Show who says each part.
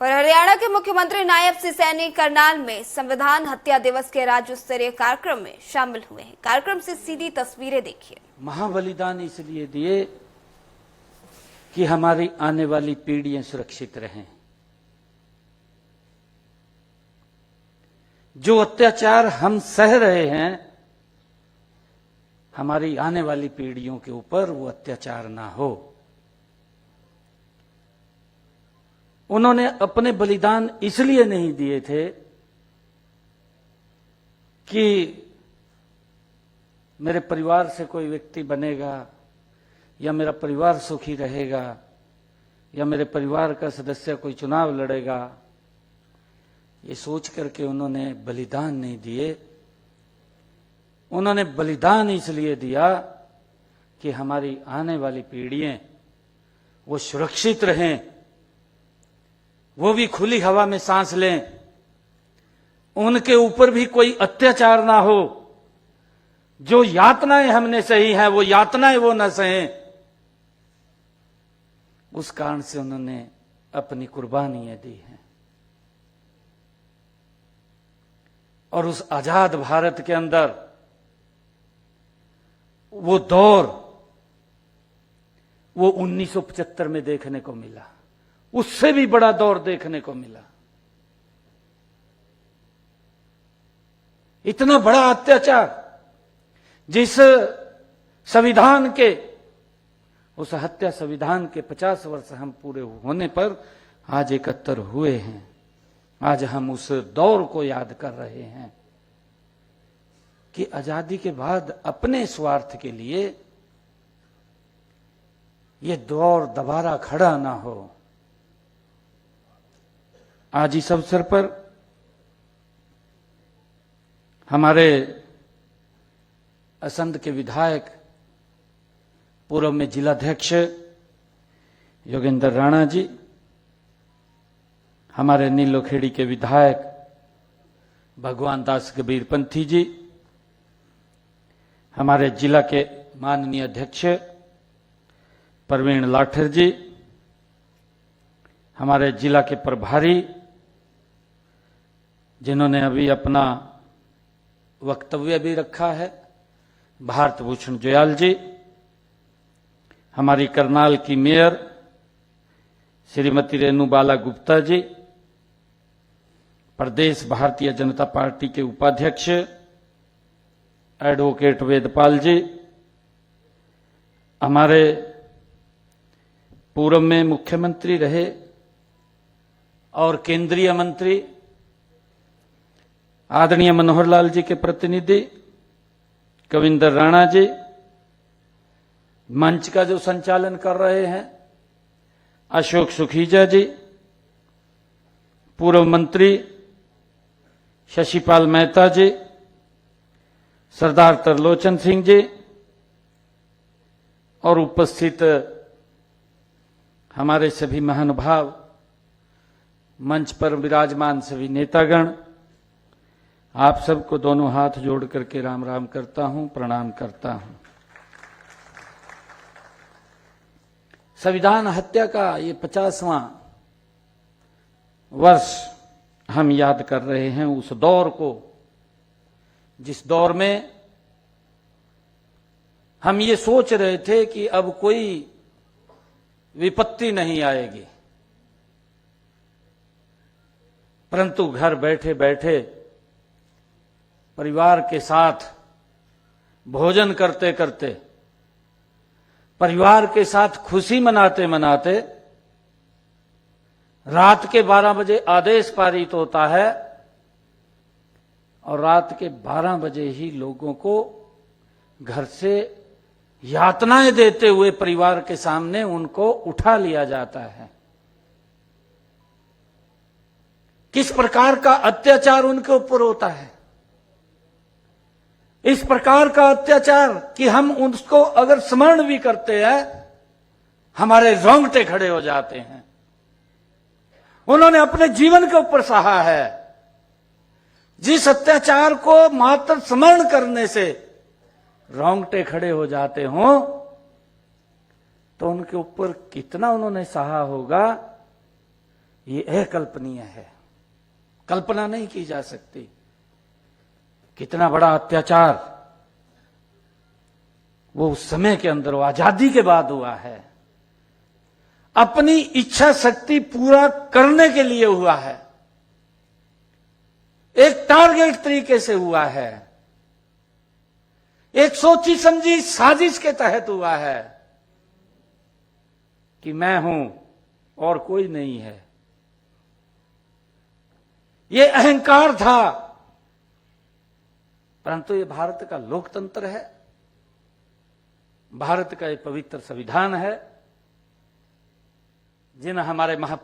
Speaker 1: और हरियाणा के मुख्यमंत्री नायब सिंह सैनी करनाल में संविधान हत्या दिवस के राज्य स्तरीय कार्यक्रम में शामिल हुए हैं। कार्यक्रम से सीधी तस्वीरें देखिए।
Speaker 2: महाबलिदान इसलिए दिए कि हमारी आने वाली पीढ़ियां सुरक्षित रहें। जो अत्याचार हम सह रहे हैं, हमारी आने वाली पीढ़ियों के ऊपर वो अत्याचार ना हो। उन्होंने अपने बलिदान इसलिए नहीं दिए थे कि मेरे परिवार से कोई व्यक्ति बनेगा या मेरा परिवार सुखी रहेगा या मेरे परिवार का सदस्य कोई चुनाव लड़ेगा, ये सोच करके उन्होंने बलिदान नहीं दिए। उन्होंने बलिदान इसलिए दिया कि हमारी आने वाली पीढ़ियां वो सुरक्षित रहें, वो भी खुली हवा में सांस लें, उनके ऊपर भी कोई अत्याचार ना हो। जो यातनाएं हमने सही हैं वो यातनाएं वो न सहें। उस कारण से उन्होंने अपनी कुर्बानियां दी हैं। और उस आजाद भारत के अंदर वो दौर वो 1975 में देखने को मिला, उससे भी बड़ा दौर देखने को मिला। इतना बड़ा अत्याचार जिस संविधान के, उस हत्या संविधान के 50 वर्ष हम पूरे होने पर आज 71 हुए हैं। आज हम उस दौर को याद कर रहे हैं कि आजादी के बाद अपने स्वार्थ के लिए ये दौर दोबारा खड़ा ना हो। आज इस अवसर पर हमारे असंध के विधायक, पूर्व में जिलाध्यक्ष योगेंद्र राणा जी, हमारे नीलोखेड़ी के विधायक भगवान दास कबीरपंथी जी, हमारे जिला के माननीय अध्यक्ष प्रवीण लाठर जी, हमारे जिला के प्रभारी जिन्होंने अभी अपना वक्तव्य भी रखा है, भारत भूषण जोयाल जी, हमारी करनाल की मेयर श्रीमती रेणु बाला गुप्ता जी, प्रदेश भारतीय जनता पार्टी के उपाध्यक्ष एडवोकेट वेदपाल जी, हमारे पूर्व में मुख्यमंत्री रहे और केंद्रीय मंत्री आदरणीय मनोहर लाल जी के प्रतिनिधि कविंदर राणा जी, मंच का जो संचालन कर रहे हैं अशोक सुखीजा जी, पूर्व मंत्री शशिपाल मेहता जी, सरदार तरलोचन सिंह जी और उपस्थित हमारे सभी महानुभाव, मंच पर विराजमान सभी नेतागण, आप सबको दोनों हाथ जोड़ करके राम राम करता हूं, प्रणाम करता हूं। संविधान हत्या का ये 50वां वर्ष हम याद कर रहे हैं। उस दौर को, जिस दौर में हम ये सोच रहे थे कि अब कोई विपत्ति नहीं आएगी, परंतु घर बैठे बैठे परिवार के साथ भोजन करते करते, परिवार के साथ खुशी मनाते मनाते रात के 12 बजे आदेश पारित होता है और रात के 12 बजे ही लोगों को घर से यातनाएं देते हुए परिवार के सामने उनको उठा लिया जाता है। किस प्रकार का अत्याचार उनके ऊपर होता है, इस प्रकार का अत्याचार कि हम उसको अगर स्मरण भी करते हैं हमारे रोंगटे खड़े हो जाते हैं। उन्होंने अपने जीवन के ऊपर सहा है। जिस अत्याचार को मात्र स्मरण करने से रोंगटे खड़े हो जाते हों, तो उनके ऊपर कितना उन्होंने सहा होगा ये अकल्पनीय है, कल्पना नहीं की जा सकती। कितना बड़ा अत्याचार वो उस समय के अंदर, वो आजादी के बाद हुआ है, अपनी इच्छा शक्ति पूरा करने के लिए हुआ है, एक टारगेट तरीके से हुआ है, एक सोची समझी साजिश के तहत हुआ है कि मैं हूं और कोई नहीं है। ये अहंकार था, परंतु ये भारत का लोकतंत्र है, भारत का ये पवित्र संविधान है, जिन हमारे महापुरुषों